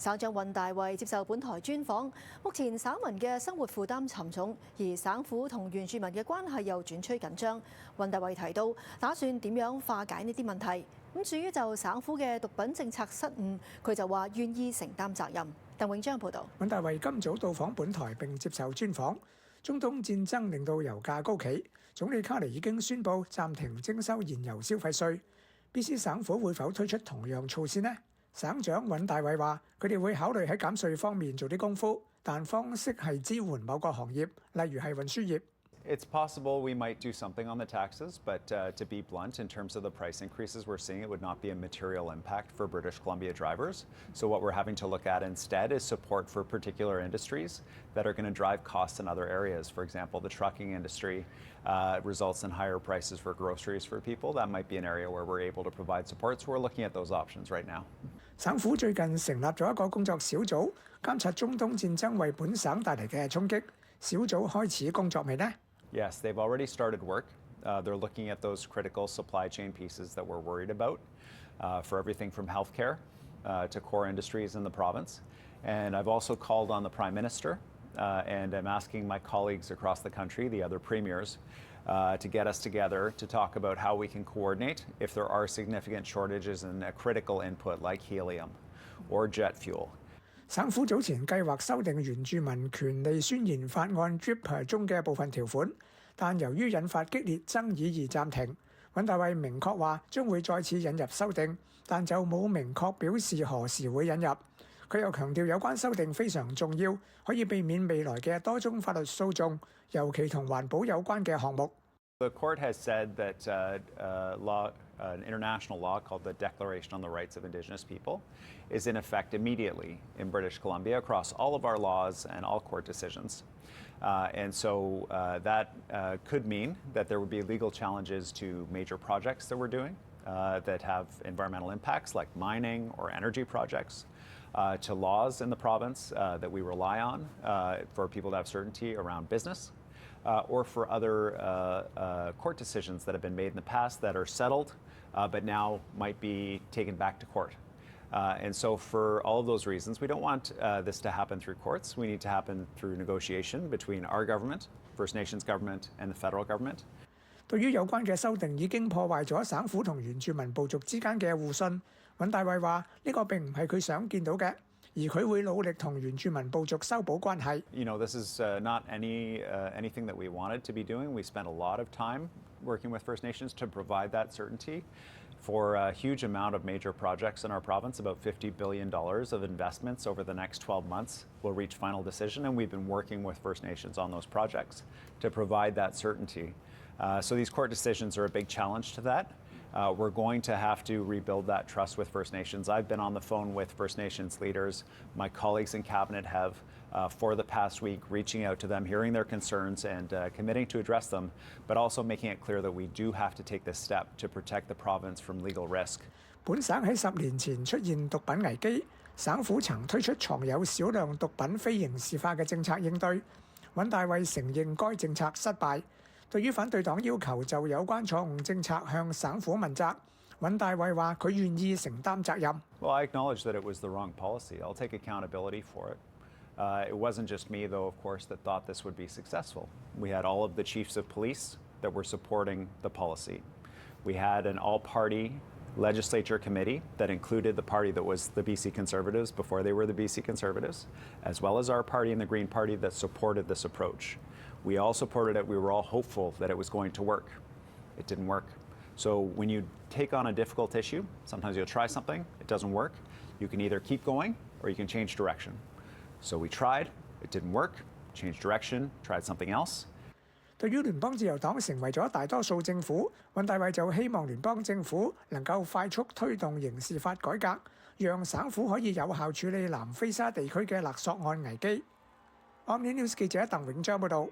省長尹大衛接受本台專訪，目前省民嘅生活負擔沉重，而省府同原住民嘅關係又轉趨緊張。尹大衛提到，打算點樣化解呢啲問題。咁至於就省府嘅毒品政策失誤，佢就話願意承擔責任。鄧永章報導。尹大衛今早到訪本台並接受專訪。中東戰爭令到油價高企，總理卡尼已經宣布暫停徵收燃油消費稅。卑詩省府會否推出同樣措施呢？省長尹大衛話：佢哋會考慮喺減稅方面做啲功夫，但方式係支援某個行業，例如係運輸業。It's possible we might do something on the taxes, but to be blunt, in terms of the price increases we're seeing, it would not be a material impact for British Columbia drivers. So what we're having to look at instead is support for particular industries that are going to drive costs in other areas. For example, the trucking industry results in higher prices for groceries for people. That might be an area where we're able to provide support. So we're looking at those options right now. 省府最近成立咗一個工作小組，監察中東戰爭為本省帶嚟嘅衝擊。小組開始工作未呢？ Yes, they've already started work. They're looking at those critical supply chain pieces that we're worried about for everything from healthcare to core industries in the province. And I've also called on the Prime Minister and I'm asking my colleagues across the country, the other premiers, to get us together to talk about how we can coordinate if there are significant shortages in a critical input like helium or jet fuel. 省府早前計劃修訂原住民權利宣言法案 DRIP 中嘅部分條款，但由於引發激烈爭議而暫停。尹大衛明確話將會再次引入修訂，但就冇明確表示何時會引入。佢又強調有關修訂非常重要，可以避免未來嘅多宗法律訴訟，尤其同環保有關嘅項目。The court has said that an international law called the Declaration on the Rights of Indigenous People is in effect immediately in British Columbia across all of our laws and all court decisions. And so that could mean that there would be legal challenges to major projects that we're doing that have environmental impacts like mining or energy projects, to laws in the province that we rely on for people to have certainty around business. Or for other court decisions that have been made in the past that are settled, but now might be taken back to court. And so for all of those reasons, we don't want this to happen through courts. We need to happen through negotiation between our government, First Nations government, and the federal government. 對於有關嘅修訂已經破壞咗省府同原住民部族之間嘅互信，尹大衛話呢個並唔係佢想見到嘅。而佢會努力同原住民部族修補關係。You know, this is not anything that we wanted to be doing. We spent a lot of time working with First Nations to provide that certainty for a huge amount of major projects in our province. About $50 billion of investments over the next 12 months will reach final decision, and we've been working with First Nations on those projects to provide that certainty. So these court decisions are a big challenge to that. We're going to have to rebuild that trust with First Nations. I've been on the phone with First Nations leaders. My colleagues in Cabinet have, for the past week, reaching out to them, hearing their concerns and committing to address them, but also making it clear that we do have to take this step to protect the province from legal risk. 本省喺10年前出現毒品危機，省府曾推出藏有少量毒品非刑事化嘅政策應對。尹大衛承認該政策失敗。對於反對黨要求就有關錯誤政策向省府問責，尹大衛話佢願意承擔責任。Well, I acknowledge that it was the wrong policy. I'll take accountability for it. It wasn't just me, though, of course, that thought this would be successful. We had all of the chiefs of police that were supporting the policy. We had an all-party legislature committee that included the party that was the BC Conservatives before they were the BC Conservatives, as well as our party and the Green Party that supported this approach. We all supported it. We were all hopeful that it was going to work. It didn't work. So when you take on a difficult issue, sometimes you'll try something, it doesn't work. You can either keep going or you can change direction. So we tried, it didn't work, changed direction, tried something else. 對於聯邦自由黨成為咗大多數政府，尹大衛就希望聯邦政府能夠快速推動刑事法改革，讓省府可以有效處理南非沙地區嘅勒索案危機。OMNI News 記者鄧永章報導。